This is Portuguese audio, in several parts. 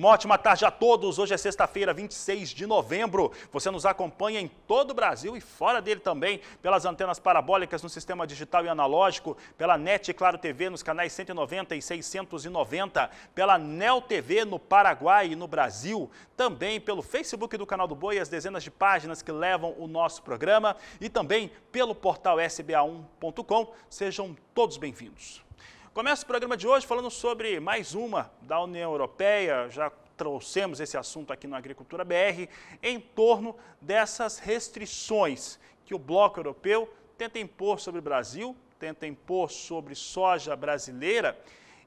Uma ótima tarde a todos. Hoje é sexta-feira, 26 de novembro. Você nos acompanha em todo o Brasil e fora dele também, pelas antenas parabólicas no sistema digital e analógico, pela NET Claro TV nos canais 190 e 690, pela Neo TV no Paraguai e no Brasil, também pelo Facebook do Canal do Boi, as dezenas de páginas que levam o nosso programa e também pelo portal sba1.com. Sejam todos bem-vindos. Começa o programa de hoje falando sobre mais uma da União Europeia. Já trouxemos esse assunto aqui no Agricultura BR em torno dessas restrições que o Bloco Europeu tenta impor sobre o Brasil, tenta impor sobre soja brasileira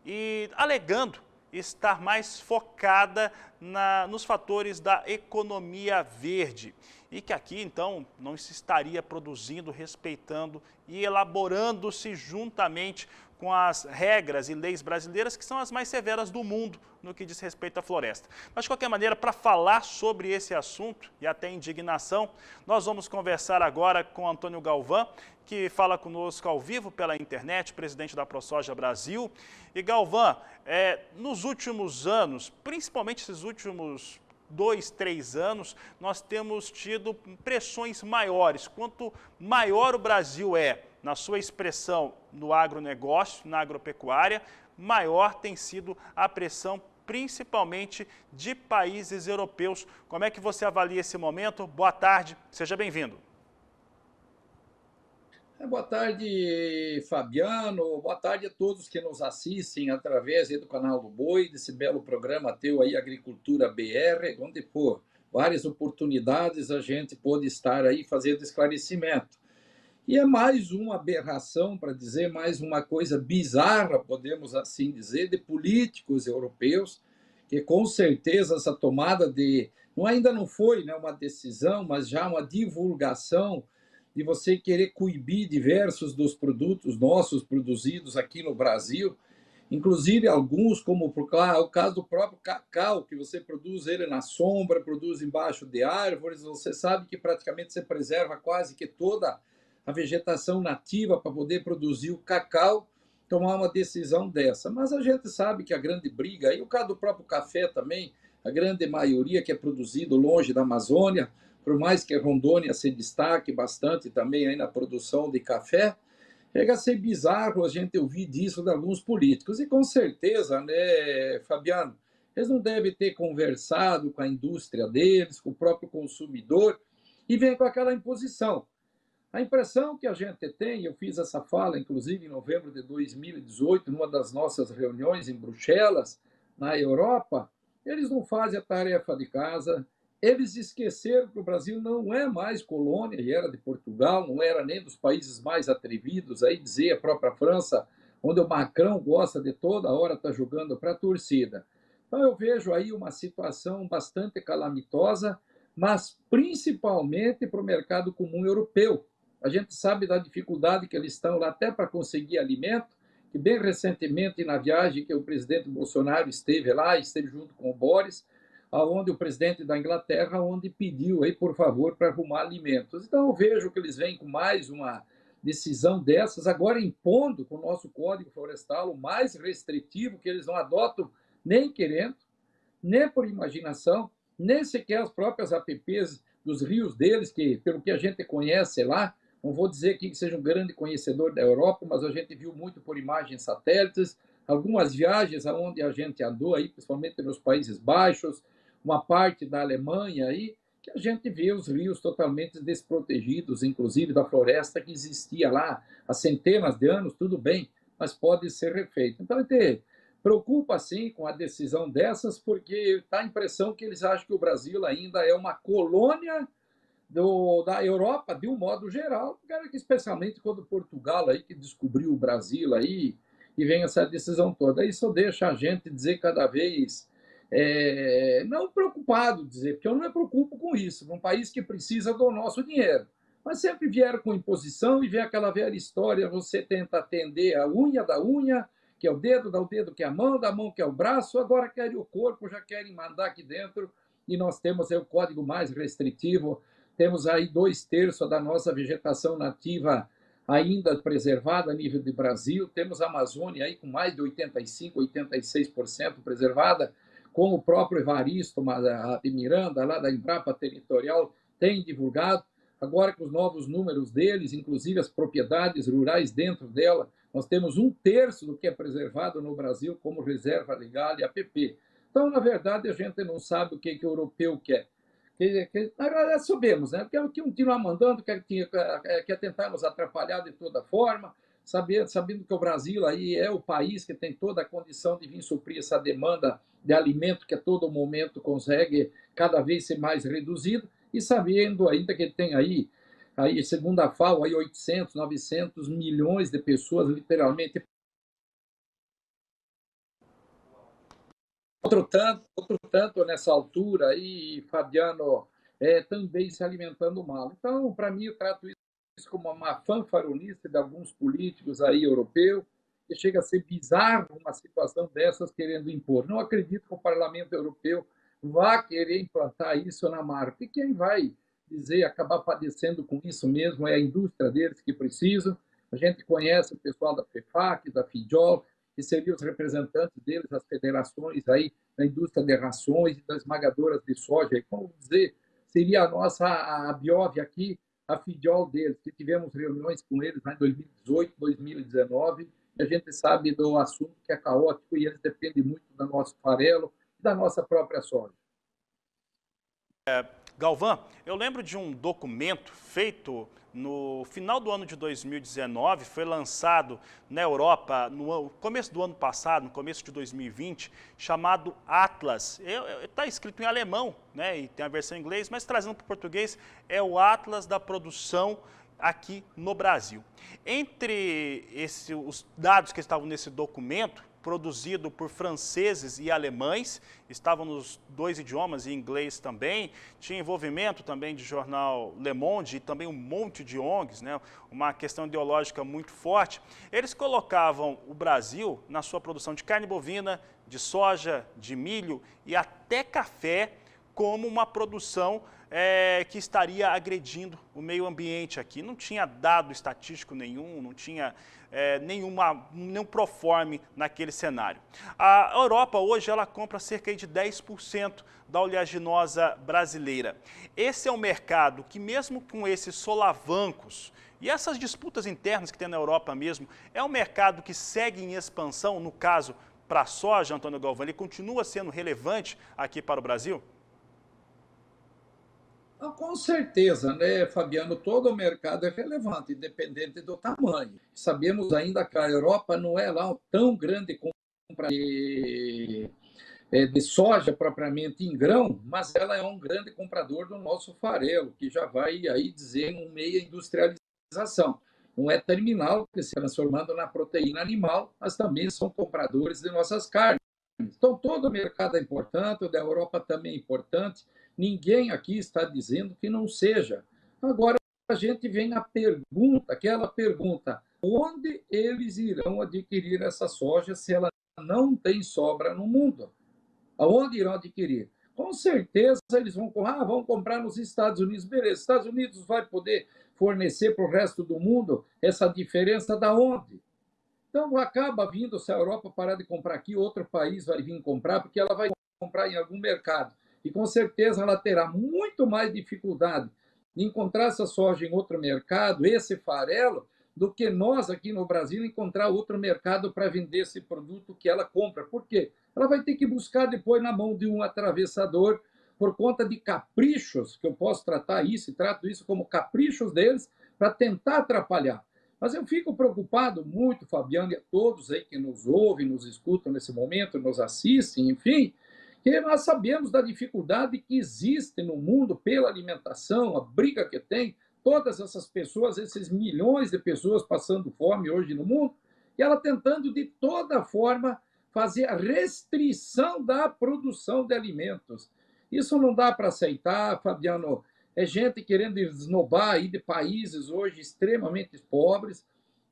e alegando estar mais focada nos fatores da economia verde e que aqui, então, não se estaria produzindo, respeitando e elaborando-se juntamente com as regras e leis brasileiras, que são as mais severas do mundo no que diz respeito à floresta. Mas, de qualquer maneira, para falar sobre esse assunto e até indignação, nós vamos conversar agora com Antônio Galvão, que fala conosco ao vivo pela internet, presidente da ProSoja Brasil. E, Galvão, nos últimos anos, principalmente esses últimos 2, 3 anos, nós temos tido pressões maiores. Quanto maior o Brasil é na sua expressão no agronegócio, na agropecuária, maior tem sido a pressão, principalmente de países europeus. Como é que você avalia esse momento? Boa tarde, seja bem-vindo. Boa tarde, Fabiano. Boa tarde a todos que nos assistem através do canal do Boi, desse belo programa teu aí, Agricultura BR, onde, por várias oportunidades a gente pode estar aí fazendo esclarecimento. E é mais uma aberração, para dizer mais uma coisa bizarra, podemos assim dizer, de políticos europeus, que com certeza essa tomada ainda não foi, né, uma decisão, mas já uma divulgação de você querer coibir diversos dos produtos nossos produzidos aqui no Brasil, inclusive alguns, como o caso do próprio cacau, que você produz ele na sombra, produz embaixo de árvores, você sabe que praticamente você preserva quase que toda a vegetação nativa para poder produzir o cacau, tomar uma decisão dessa. Mas a gente sabe que a grande briga, e o caso do próprio café também, a grande maioria que é produzido longe da Amazônia, por mais que a Rondônia se destaque bastante também aí na produção de café, chega a ser bizarro a gente ouvir disso de alguns políticos. E com certeza, né, Fabiano, eles não devem ter conversado com a indústria deles, com o próprio consumidor, e vem com aquela imposição. A impressão que a gente tem, eu fiz essa fala, inclusive, em novembro de 2018, numa das nossas reuniões em Bruxelas, na Europa, eles não fazem a tarefa de casa, eles esqueceram que o Brasil não é mais colônia, e era de Portugal, não era nem dos países mais atrevidos, aí dizer a própria França, onde o Macron gosta de toda hora estar jogando para a torcida. Então eu vejo aí uma situação bastante calamitosa, mas principalmente para o mercado comum europeu. A gente sabe da dificuldade que eles estão lá até para conseguir alimento, que bem recentemente na viagem que o presidente Bolsonaro esteve lá, esteve junto com o Boris, aonde o presidente da Inglaterra, onde pediu aí, por favor, para arrumar alimentos. Então eu vejo que eles vêm com mais uma decisão dessas, agora impondo com o nosso Código Florestal o mais restritivo, que eles não adotam nem querendo, nem por imaginação, nem sequer as próprias APPs dos rios deles, que pelo que a gente conhece lá, não vou dizer aqui que seja um grande conhecedor da Europa, mas a gente viu muito por imagens satélites, algumas viagens aonde a gente andou aí, principalmente nos Países Baixos, uma parte da Alemanha aí, que a gente vê os rios totalmente desprotegidos, inclusive da floresta que existia lá há centenas de anos, tudo bem, mas pode ser refeito. Então a gente preocupa sim com a decisão dessas, porque dá a impressão que eles acham que o Brasil ainda é uma colônia da Europa, de um modo geral, especialmente quando Portugal aí, que descobriu o Brasil aí, e vem essa decisão toda. Isso deixa a gente dizer cada vez, não preocupado, dizer, porque eu não me preocupo com isso, um país que precisa do nosso dinheiro. Mas sempre vieram com imposição e vem aquela velha história, você tenta atender a unha da unha, que é o dedo, dá o dedo que é a mão, da mão que é o braço, agora querem o corpo, já querem mandar aqui dentro, e nós temos aí o código mais restritivo. Temos aí 2/3 da nossa vegetação nativa ainda preservada a nível de Brasil. Temos a Amazônia aí com mais de 85%, 86% preservada. como o próprio Evaristo de Miranda, lá da Embrapa Territorial, tem divulgado. Agora com os novos números deles, inclusive as propriedades rurais dentro dela, nós temos 1/3 do que é preservado no Brasil como reserva legal e APP. Então, na verdade, a gente não sabe o que o europeu quer. Na verdade, sabemos, né? Quer continuar mandando, quer tentar nos atrapalhar de toda forma, sabendo que o Brasil aí é o país que tem toda a condição de vir suprir essa demanda de alimento que a todo momento consegue cada vez ser mais reduzida, e sabendo ainda que tem aí segundo a FAO, aí 800, 900 milhões de pessoas literalmente. Outro tanto nessa altura aí, Fabiano, também se alimentando mal. Então, para mim, eu trato isso como uma fanfaronice de alguns políticos aí europeus, que chega a ser bizarro uma situação dessas querendo impor. Não acredito que o Parlamento Europeu vá querer implantar isso na marca. E quem vai dizer, acabar padecendo com isso mesmo, é a indústria deles que precisam. A gente conhece o pessoal da FEFAC, da FIDIOL, que seriam os representantes deles, as federações aí da indústria de rações e das esmagadoras de soja. E, como dizer, seria a nossa a Biov aqui, a FIDIOL deles, que tivemos reuniões com eles em 2018, 2019, e a gente sabe do assunto que é caótico e eles dependem muito do nosso farelo e da nossa própria soja. Galvão, eu lembro de um documento feito no final do ano de 2019, foi lançado na Europa no começo do ano passado, no começo de 2020, chamado Atlas. Está escrito em alemão, né, e tem a versão em inglês, mas trazendo para o português, é o Atlas da produção aqui no Brasil. Entre os dados que estavam nesse documento, produzido por franceses e alemães, estavam nos 2 idiomas e inglês também, tinha envolvimento também de jornal Le Monde e também um monte de ONGs, né? Uma questão ideológica muito forte. Eles colocavam o Brasil na sua produção de carne bovina, de soja, de milho e até café como uma produção que estaria agredindo o meio ambiente aqui. Não tinha dado estatístico nenhum, não tinha nenhum proforme naquele cenário. A Europa hoje ela compra cerca de 10% da oleaginosa brasileira. Esse é um mercado que, mesmo com esses solavancos e essas disputas internas que tem na Europa mesmo, é um mercado que segue em expansão, no caso, para a soja, Antônio Galvão, ele continua sendo relevante aqui para o Brasil? Com certeza, né, Fabiano? Todo o mercado é relevante, independente do tamanho. Sabemos ainda que a Europa não é lá tão grande compra de soja propriamente em grão, mas ela é um grande comprador do nosso farelo, que já vai aí dizer um meia industrialização. Não é terminal, que se transformando na proteína animal, mas também são compradores de nossas carnes. Então, todo o mercado é importante, o da Europa também é importante. Ninguém aqui está dizendo que não seja. Agora, a gente vem à pergunta, aquela pergunta, onde eles irão adquirir essa soja se ela não tem sobra no mundo? Aonde irão adquirir? Com certeza eles vão comprar nos Estados Unidos. Beleza, Estados Unidos vai poder fornecer para o resto do mundo essa diferença da onde? Então, acaba vindo, se a Europa parar de comprar aqui, outro país vai vir comprar, porque ela vai comprar em algum mercado. E, com certeza, ela terá muito mais dificuldade de encontrar essa soja em outro mercado, esse farelo, do que nós aqui no Brasil encontrar outro mercado para vender esse produto que ela compra. Por quê? Ela vai ter que buscar depois na mão de um atravessador, por conta de caprichos, que eu posso tratar isso, e trato isso como caprichos deles, para tentar atrapalhar. Mas eu fico preocupado muito, Fabiano, e a todos aí que nos ouvem, nos escutam nesse momento, nos assistem, enfim, que nós sabemos da dificuldade que existe no mundo pela alimentação, a briga que tem, todas essas pessoas, esses milhões de pessoas passando fome hoje no mundo, e ela tentando de toda forma fazer a restrição da produção de alimentos. Isso não dá para aceitar, Fabiano. É gente querendo esnobar aí de países hoje extremamente pobres,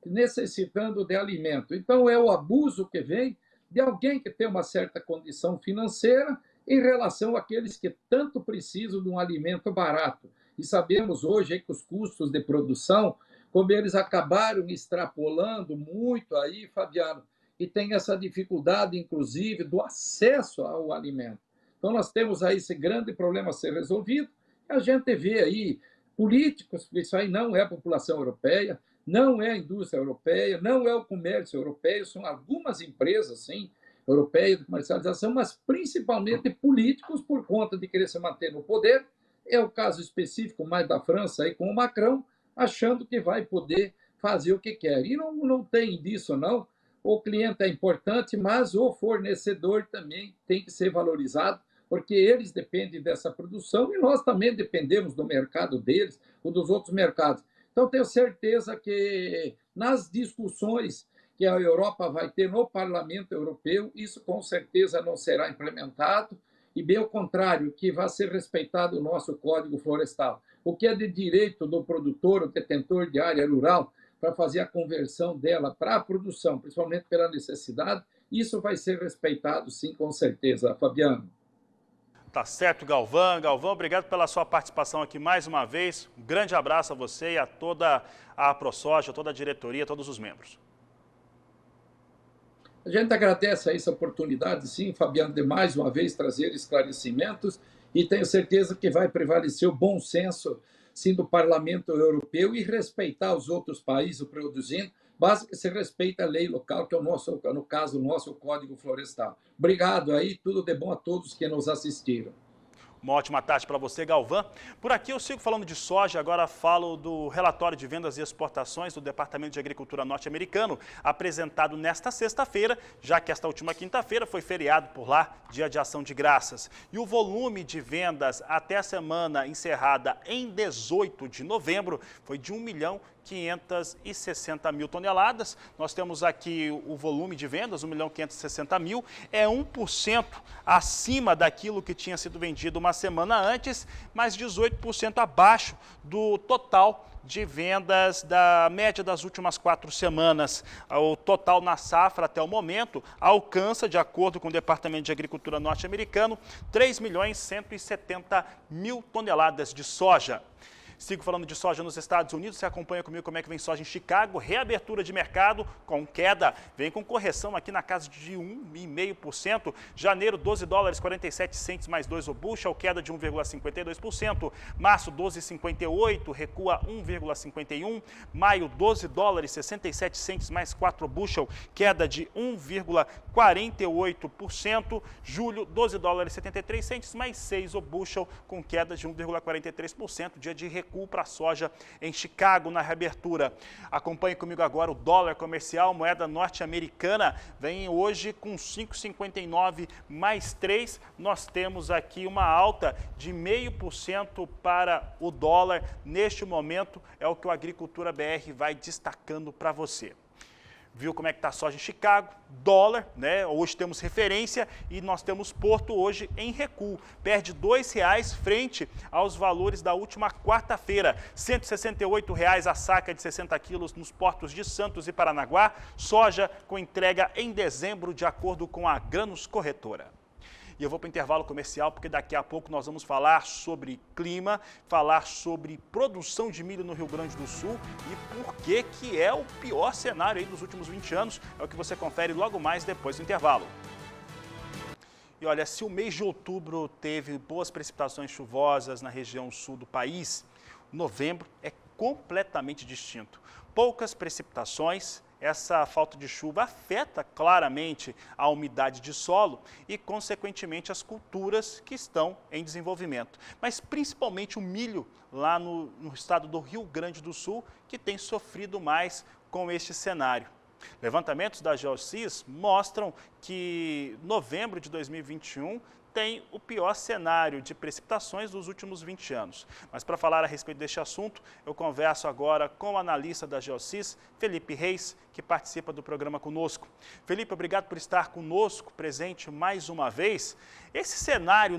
necessitando de alimento. Então, é o abuso que vem de alguém que tem uma certa condição financeira em relação àqueles que tanto precisam de um alimento barato. E sabemos hoje que os custos de produção, como eles acabaram extrapolando muito aí, Fabiano, e tem essa dificuldade, inclusive, do acesso ao alimento. Então, nós temos aí esse grande problema a ser resolvido. A gente vê aí políticos, isso aí não é a população europeia, não é a indústria europeia, não é o comércio europeu, são algumas empresas, sim, europeias de comercialização, mas principalmente políticos por conta de querer se manter no poder. É o caso específico mais da França aí com o Macron, achando que vai poder fazer o que quer. E não tem disso, não. O cliente é importante, mas o fornecedor também tem que ser valorizado, porque eles dependem dessa produção e nós também dependemos do mercado deles ou dos outros mercados. Então, tenho certeza que nas discussões que a Europa vai ter no Parlamento Europeu, isso com certeza não será implementado, e bem ao contrário, que vai ser respeitado o nosso Código Florestal. O que é de direito do produtor, o detentor de área rural, para fazer a conversão dela para a produção, principalmente pela necessidade, isso vai ser respeitado, sim, com certeza, Fabiano. Tá certo, Galvão. Galvão, obrigado pela sua participação aqui mais uma vez. Um grande abraço a você e a toda a ProSoja, toda a diretoria, todos os membros. A gente agradece a essa oportunidade, sim, Fabiano, de mais uma vez trazer esclarecimentos e tenho certeza que vai prevalecer o bom senso, sim, do Parlamento Europeu e respeitar os outros países produzindo, basta que se respeite a lei local, que é o nosso, no caso, o nosso Código Florestal. Obrigado aí, tudo de bom a todos que nos assistiram. Uma ótima tarde para você, Galvão. Por aqui eu sigo falando de soja, agora falo do relatório de vendas e exportações do Departamento de Agricultura norte-americano, apresentado nesta sexta-feira, já que esta última quinta-feira foi feriado por lá, dia de ação de graças. E o volume de vendas até a semana encerrada em 18 de novembro foi de 1.560.000 toneladas. Nós temos aqui o volume de vendas, 1.560.000, é 1% acima daquilo que tinha sido vendido uma semana antes, mas 18% abaixo do total de vendas da média das últimas 4 semanas. O total na safra até o momento alcança, de acordo com o Departamento de Agricultura norte-americano, 3.170.000 toneladas de soja. Sigo falando de soja nos Estados Unidos, você acompanha comigo como é que vem soja em Chicago, reabertura de mercado com queda, vem com correção aqui na casa de 1,5%, janeiro 12 dólares 47 centes mais 2 o bushel, queda de 1,52%, março 12,58, recua 1,51%, maio 12 dólares 67 centes mais 4 o bushel, queda de 1,48%, julho 12 dólares 73 centes mais 6 o bushel, com queda de 1,43%, dia de recuo para a soja em Chicago na reabertura. Acompanhe comigo agora o dólar comercial, moeda norte-americana, vem hoje com 5,59 mais 3. Nós temos aqui uma alta de 0,5% para o dólar. Neste momento é o que o Agricultura BR vai destacando para você. Viu como é que está a soja em Chicago, dólar, né? Hoje temos referência e nós temos Porto hoje em recuo. Perde R$ 2,00 frente aos valores da última quarta-feira. R$ 168,00 a saca de 60 quilos nos portos de Santos e Paranaguá. Soja com entrega em dezembro, de acordo com a Grãos Corretora. E eu vou para o intervalo comercial, porque daqui a pouco nós vamos falar sobre clima, falar sobre produção de milho no Rio Grande do Sul e por que é o pior cenário aí dos últimos 20 anos. É o que você confere logo mais depois do intervalo. E olha, se o mês de outubro teve boas precipitações chuvosas na região sul do país, novembro é completamente distinto. Poucas precipitações. Essa falta de chuva afeta claramente a umidade de solo e, consequentemente, as culturas que estão em desenvolvimento. Mas principalmente o milho lá no estado do Rio Grande do Sul, que tem sofrido mais com este cenário. Levantamentos da Geossis mostram que novembro de 2021 tem o pior cenário de precipitações dos últimos 20 anos. Mas para falar a respeito deste assunto, eu converso agora com o analista da Geossis, Felipe Reis, que participa do programa conosco. Felipe, obrigado por estar conosco, presente mais uma vez. Esse cenário,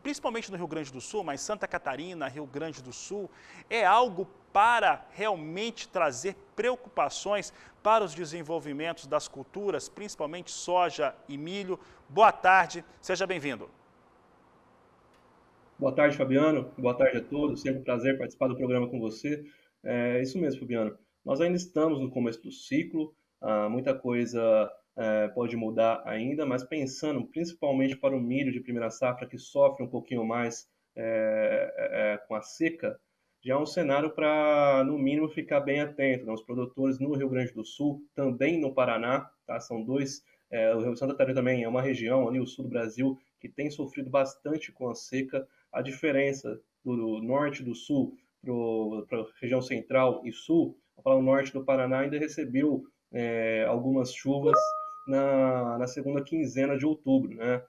principalmente no Rio Grande do Sul, mas Santa Catarina, Rio Grande do Sul, é algo para realmente trazer preocupações para os desenvolvimentos das culturas, principalmente soja e milho. Boa tarde, seja bem-vindo. Boa tarde, Fabiano. Boa tarde a todos. Sempre um prazer participar do programa com você. É isso mesmo, Fabiano. Nós ainda estamos no começo do ciclo, muita coisa pode mudar ainda, mas pensando principalmente para o milho de primeira safra, que sofre um pouquinho mais com a seca, já é um cenário para, no mínimo, ficar bem atento, né? Os produtores no Rio Grande do Sul, também no Paraná, tá? São dois, o Rio Santa Catarina também é uma região ali, o sul do Brasil, que tem sofrido bastante com a seca. A diferença do norte e do sul para a região central e sul, para o norte do Paraná ainda recebeu algumas chuvas na segunda quinzena de outubro, né?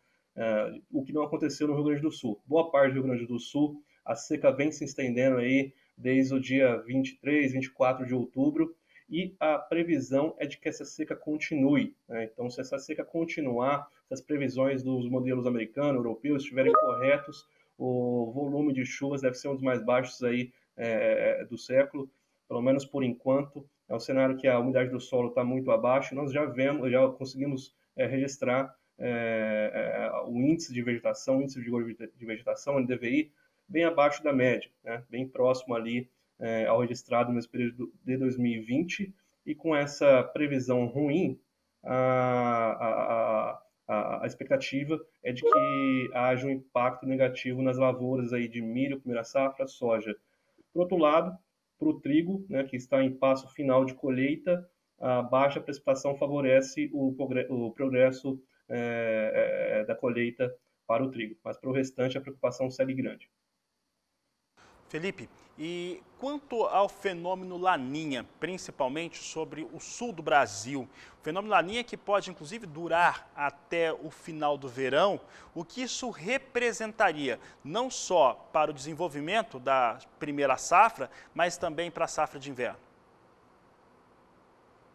O que não aconteceu no Rio Grande do Sul. Boa parte do Rio Grande do Sul, a seca vem se estendendo aí desde o dia 23, 24 de outubro, e a previsão é de que essa seca continue, né? Então, se essa seca continuar, se as previsões dos modelos americanos, europeus estiverem corretos, o volume de chuvas deve ser um dos mais baixos aí do século, pelo menos por enquanto. É um cenário que a umidade do solo está muito abaixo. Nós já conseguimos registrar o índice de vegetação, o índice de vigor de vegetação, o NDVI, bem abaixo da média, né? Bem próximo ali ao registrado no período de 2020, e com essa previsão ruim, a expectativa é de que haja um impacto negativo nas lavouras aí de milho, primeira safra, soja. Por outro lado, para o trigo, né, que está em passo final de colheita, a baixa precipitação favorece o progresso da colheita para o trigo, mas para o restante a preocupação segue grande. Felipe, e quanto ao fenômeno Laninha, principalmente sobre o sul do Brasil, o fenômeno Laninha que pode inclusive durar até o final do verão, o que isso representaria não só para o desenvolvimento da primeira safra, mas também para a safra de inverno?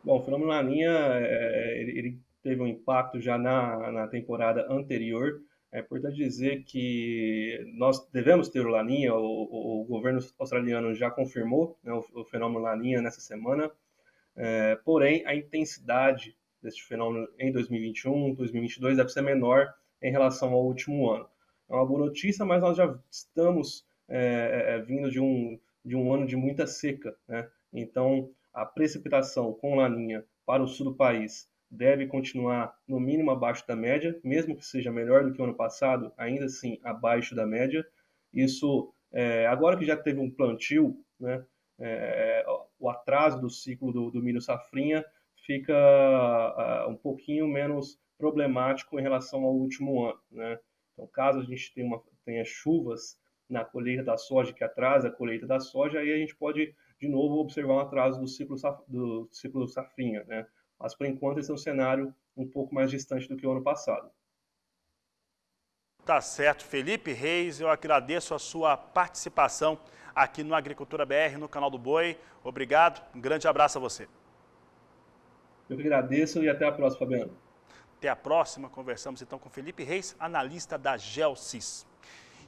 Bom, o fenômeno Laninha ele teve um impacto já na temporada anterior. É importante dizer que nós devemos ter o Laninha, o governo australiano já confirmou, né, o fenômeno Laninha nessa semana, porém a intensidade deste fenômeno em 2021, 2022 deve ser menor em relação ao último ano. É uma boa notícia, mas nós já estamos vindo de um ano de muita seca, né? Então a precipitação com Laninha para o sul do país deve continuar no mínimo abaixo da média, mesmo que seja melhor do que o ano passado, ainda assim abaixo da média. Isso, agora que já teve um plantio, né, o atraso do ciclo do milho safrinha fica um pouquinho menos problemático em relação ao último ano, né? Então, caso a gente tenha chuvas na colheita da soja, que atrasa a colheita da soja, aí a gente pode, de novo, observar um atraso do ciclo safrinha, né? Mas, por enquanto, esse é um cenário um pouco mais distante do que o ano passado. Tá certo, Felipe Reis, eu agradeço a sua participação aqui no Agricultura BR, no canal do Boi. Obrigado, um grande abraço a você. Eu que agradeço e até a próxima, Fabiano. Até a próxima, conversamos então com Felipe Reis, analista da Gelsis.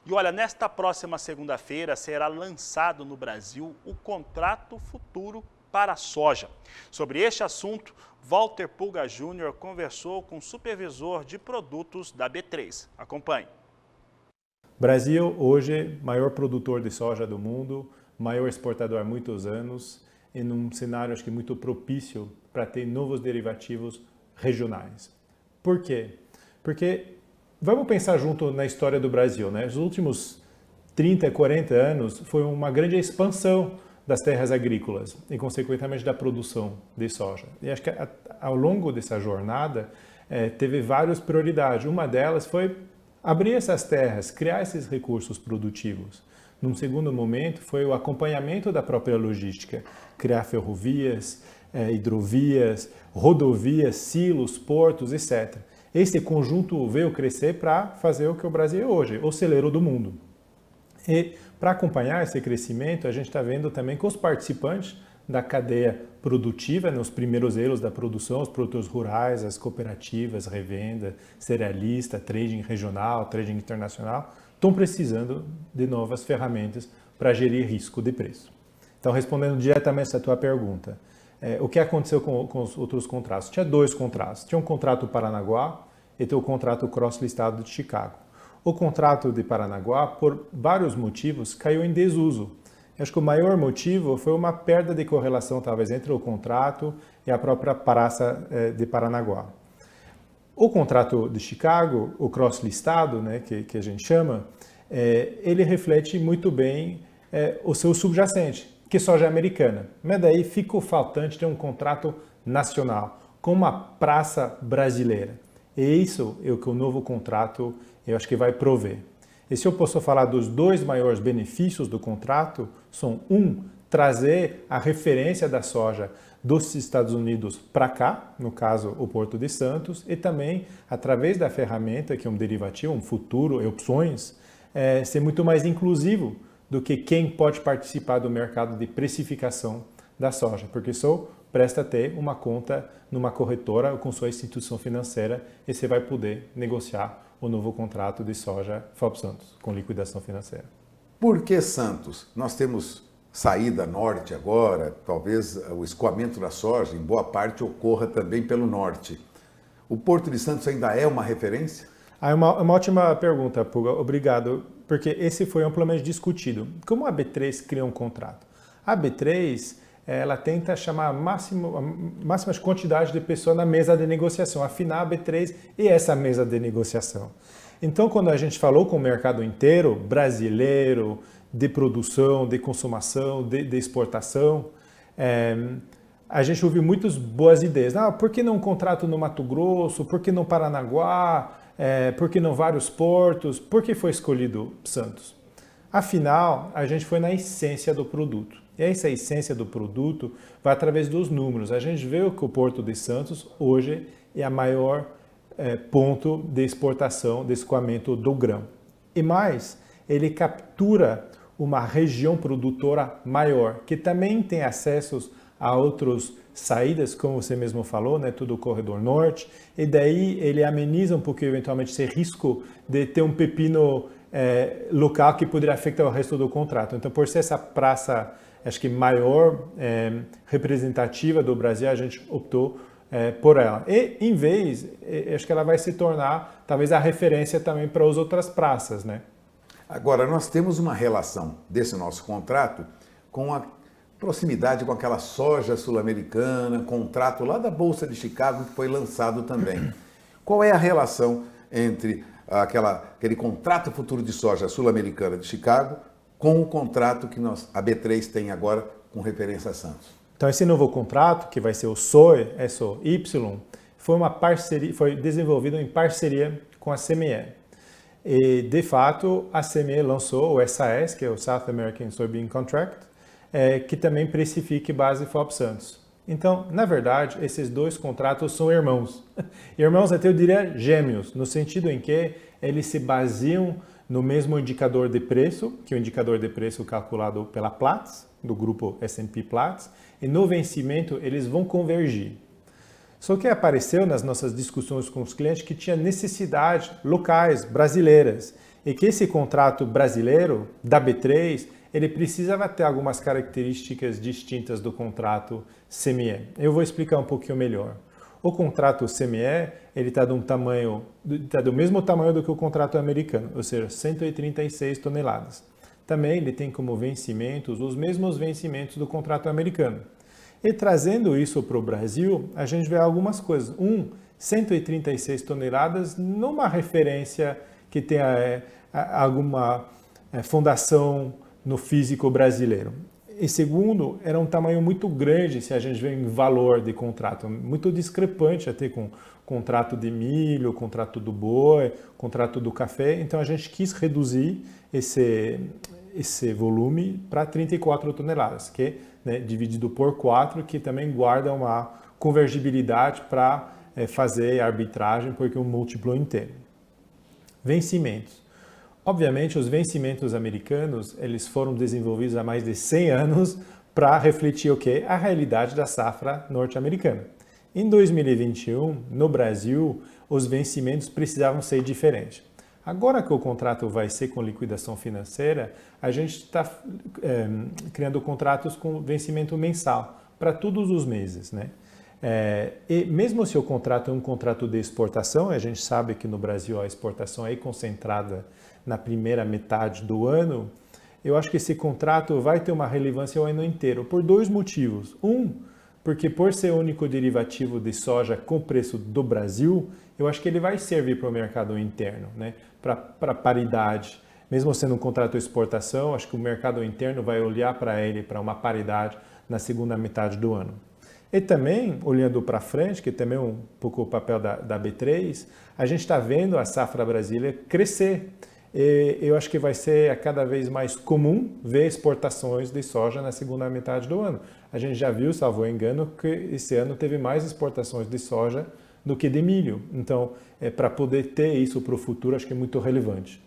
E olha, nesta próxima segunda-feira será lançado no Brasil o Contrato Futuro para a Soja. Sobre este assunto, Walter Pulga Júnior conversou com o supervisor de produtos da B3. Acompanhe. Brasil, hoje, maior produtor de soja do mundo, maior exportador há muitos anos, em um cenário acho que muito propício para ter novos derivativos regionais. Por quê? Porque vamos pensar junto na história do Brasil, né? Os últimos 30, 40 anos foi uma grande expansão das terras agrícolas e, consequentemente, da produção de soja. E acho que ao longo dessa jornada teve várias prioridades. Uma delas foi abrir essas terras, criar esses recursos produtivos. Num segundo momento, foi o acompanhamento da própria logística, criar ferrovias, hidrovias, rodovias, silos, portos, etc. Esse conjunto veio crescer para fazer o que o Brasil é hoje, o celeiro do mundo. E para acompanhar esse crescimento, a gente está vendo também que os participantes da cadeia produtiva, nos primeiros elos da produção, os produtores rurais, as cooperativas, revenda, cerealista, trading regional, trading internacional, estão precisando de novas ferramentas para gerir risco de preço. Então, respondendo diretamente essa tua pergunta, o que aconteceu com os outros contratos? Tinha dois contratos. Tinha um contrato Paranaguá e tem o contrato cross-listado de Chicago. O contrato de Paranaguá, por vários motivos, caiu em desuso. Acho que o maior motivo foi uma perda de correlação, talvez, entre o contrato e a própria praça de Paranaguá. O contrato de Chicago, o cross-listado, né, que a gente chama, ele reflete muito bem o seu subjacente, que é soja americana. Mas daí fica faltante ter um contrato nacional, com uma praça brasileira. E isso é o que o novo contrato, eu acho que vai prover. E se eu posso falar dos dois maiores benefícios do contrato, são trazer a referência da soja dos Estados Unidos para cá, no caso o Porto de Santos, e também através da ferramenta, que é um derivativo, um futuro e opções, ser muito mais inclusivo do que quem pode participar do mercado de precificação da soja, porque só presta ter uma conta numa corretora ou com sua instituição financeira e você vai poder negociar o novo contrato de soja FOB Santos, com liquidação financeira. Por que Santos? Nós temos saída norte agora, talvez o escoamento da soja, em boa parte, ocorra também pelo norte. O Porto de Santos ainda é uma referência? É uma ótima pergunta, Puga. Obrigado, porque esse foi amplamente discutido. Como a B3 cria um contrato? A B3, ela tenta chamar a máxima quantidade de pessoas na mesa de negociação, afinar a B3 e essa mesa de negociação. Então, quando a gente falou com o mercado inteiro, brasileiro, de produção, de consumação, de exportação, a gente ouviu muitas boas ideias. Por que não um contrato no Mato Grosso? Por que não Paranaguá? Por que não vários portos? Por que foi escolhido Santos? Afinal, a gente foi na essência do produto. E essa essência do produto vai através dos números. A gente vê que o Porto de Santos hoje é a maior ponto de exportação, de escoamento do grão. E mais, ele captura uma região produtora maior, que também tem acessos a outras saídas, como você mesmo falou, né, tudo o corredor norte, e daí ele ameniza um pouquinho eventualmente esse risco de ter um pepino local que poderia afetar o resto do contrato. Então, por ser essa praça, acho que maior representativa do Brasil, a gente optou por ela. E, em vez, acho que ela vai se tornar, talvez, a referência também para as outras praças, né? Agora, nós temos uma relação desse nosso contrato com a proximidade com aquela soja sul-americana, contrato lá da Bolsa de Chicago que foi lançado também. Qual é a relação entre aquele contrato futuro de soja sul-americana de Chicago com o contrato que a B3 tem agora com referência a Santos? Então, esse novo contrato, que vai ser o SOY, foi desenvolvido em parceria com a CME. E, de fato, a CME lançou o SAS, que é o South American Soybean Contract, que também precifica base FOB Santos. Então, na verdade, esses dois contratos são irmãos. Irmãos, até eu diria gêmeos, no sentido em que eles se baseiam no mesmo indicador de preço, que é o indicador de preço calculado pela Platts, do grupo S&P Platts, e no vencimento eles vão convergir. Só que apareceu nas nossas discussões com os clientes que tinha necessidades locais, brasileiras, e que esse contrato brasileiro, da B3, ele precisava ter algumas características distintas do contrato CME. Eu vou explicar um pouquinho melhor. O contrato CME, ele está do mesmo tamanho do que o contrato americano, ou seja, 136 toneladas. Também ele tem como vencimentos os mesmos vencimentos do contrato americano. E trazendo isso para o Brasil, a gente vê algumas coisas. 136 toneladas numa referência que tenha alguma fundação no físico brasileiro. E segundo, era um tamanho muito grande se a gente vê em valor de contrato, muito discrepante até com contrato de milho, contrato do boi, contrato do café. Então a gente quis reduzir esse volume para 34 toneladas, que é dividido por 4, que também guarda uma convergibilidade para fazer arbitragem, porque é um múltiplo inteiro. Vencimentos. Obviamente, os vencimentos americanos, eles foram desenvolvidos há mais de 100 anos para refletir o quê? A realidade da safra norte-americana. Em 2021, no Brasil, os vencimentos precisavam ser diferentes. Agora que o contrato vai ser com liquidação financeira, a gente está criando contratos com vencimento mensal para todos os meses, né? E mesmo se o contrato é um contrato de exportação, a gente sabe que no Brasil a exportação é concentrada na primeira metade do ano, eu acho que esse contrato vai ter uma relevância o ano inteiro, por dois motivos. porque por ser o único derivativo de soja com preço do Brasil, eu acho que ele vai servir para o mercado interno, né? Para paridade. Mesmo sendo um contrato de exportação, acho que o mercado interno vai olhar para ele para uma paridade na segunda metade do ano. E também, olhando para frente, que também é um pouco o papel da B3, a gente está vendo a safra brasileira crescer. E eu acho que vai ser cada vez mais comum ver exportações de soja na segunda metade do ano. A gente já viu, salvo engano, que esse ano teve mais exportações de soja do que de milho. Então, para poder ter isso para o futuro, acho que é muito relevante.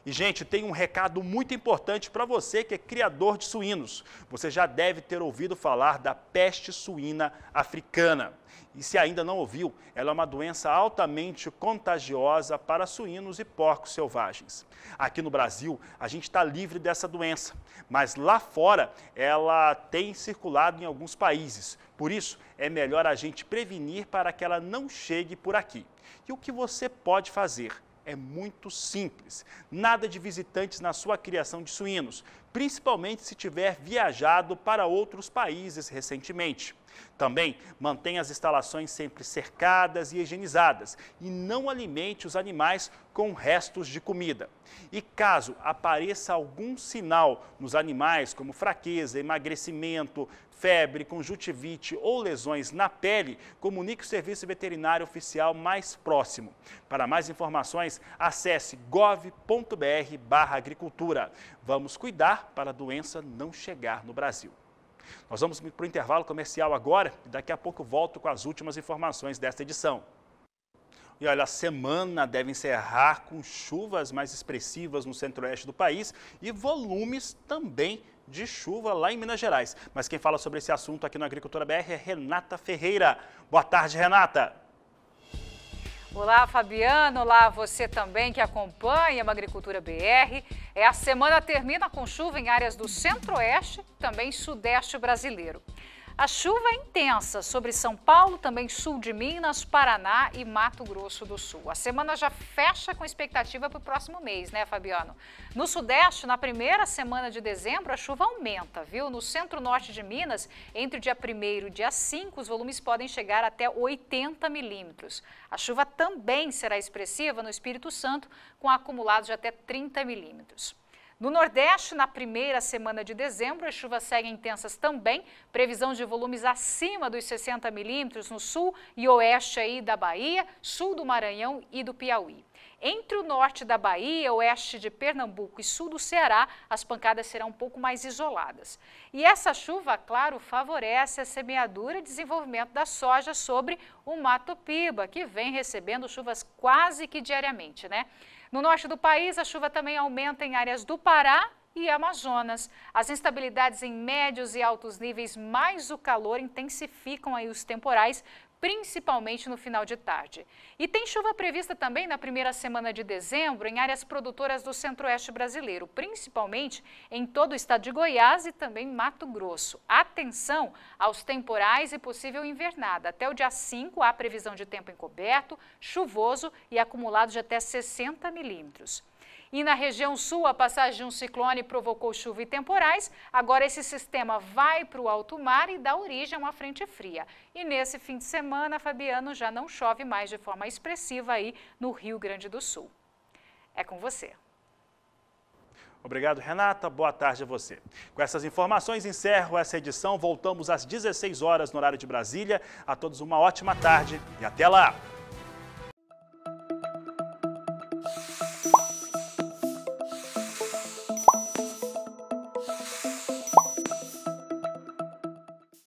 E, gente, tem um recado muito importante para você que é criador de suínos. Você já deve ter ouvido falar da peste suína africana. E se ainda não ouviu, ela é uma doença altamente contagiosa para suínos e porcos selvagens. Aqui no Brasil, a gente está livre dessa doença, mas lá fora ela tem circulado em alguns países. Por isso, é melhor a gente prevenir para que ela não chegue por aqui. E o que você pode fazer? É muito simples. Nada de visitantes na sua criação de suínos, principalmente se tiver viajado para outros países recentemente. Também mantenha as instalações sempre cercadas e higienizadas e não alimente os animais com restos de comida. E caso apareça algum sinal nos animais, como fraqueza, emagrecimento, febre, conjuntivite ou lesões na pele, comunique o serviço veterinário oficial mais próximo. Para mais informações, acesse gov.br/agricultura. Vamos cuidar para a doença não chegar no Brasil. Nós vamos para o intervalo comercial agora e daqui a pouco eu volto com as últimas informações desta edição. E olha, a semana deve encerrar com chuvas mais expressivas no centro-oeste do país e volumes também de chuva lá em Minas Gerais. Mas quem fala sobre esse assunto aqui no Agricultura BR é Renata Ferreira. Boa tarde, Renata. Olá, Fabiano. Olá, você também que acompanha a Agricultura BR. A semana termina com chuva em áreas do centro-oeste, também sudeste brasileiro. A chuva é intensa sobre São Paulo, também sul de Minas, Paraná e Mato Grosso do Sul. A semana já fecha com expectativa para o próximo mês, né, Fabiano? No sudeste, na primeira semana de dezembro, a chuva aumenta, viu? No centro-norte de Minas, entre o dia 1º e o dia 5, os volumes podem chegar até 80 milímetros. A chuva também será expressiva no Espírito Santo, com acumulados de até 30 milímetros. No Nordeste, na primeira semana de dezembro, as chuvas seguem intensas também, previsão de volumes acima dos 60 milímetros no sul e oeste aí da Bahia, sul do Maranhão e do Piauí. Entre o norte da Bahia, oeste de Pernambuco e sul do Ceará, as pancadas serão um pouco mais isoladas. E essa chuva, claro, favorece a semeadura e desenvolvimento da soja sobre o Mato Piba, que vem recebendo chuvas quase que diariamente, né? No norte do país, a chuva também aumenta em áreas do Pará e Amazonas. As instabilidades em médios e altos níveis, mais o calor, intensificam aí os temporais, principalmente no final de tarde. E tem chuva prevista também na primeira semana de dezembro em áreas produtoras do centro-oeste brasileiro, principalmente em todo o estado de Goiás e também Mato Grosso. Atenção aos temporais e possível invernada. Até o dia 5 há previsão de tempo encoberto, chuvoso e acumulado de até 60 milímetros. E na região sul, a passagem de um ciclone provocou chuva e temporais. Agora esse sistema vai para o alto mar e dá origem a uma frente fria. E nesse fim de semana, Fabiano, já não chove mais de forma expressiva aí no Rio Grande do Sul. É com você. Obrigado, Renata. Boa tarde a você. Com essas informações, encerro essa edição. Voltamos às 16 horas no horário de Brasília. A todos uma ótima tarde e até lá!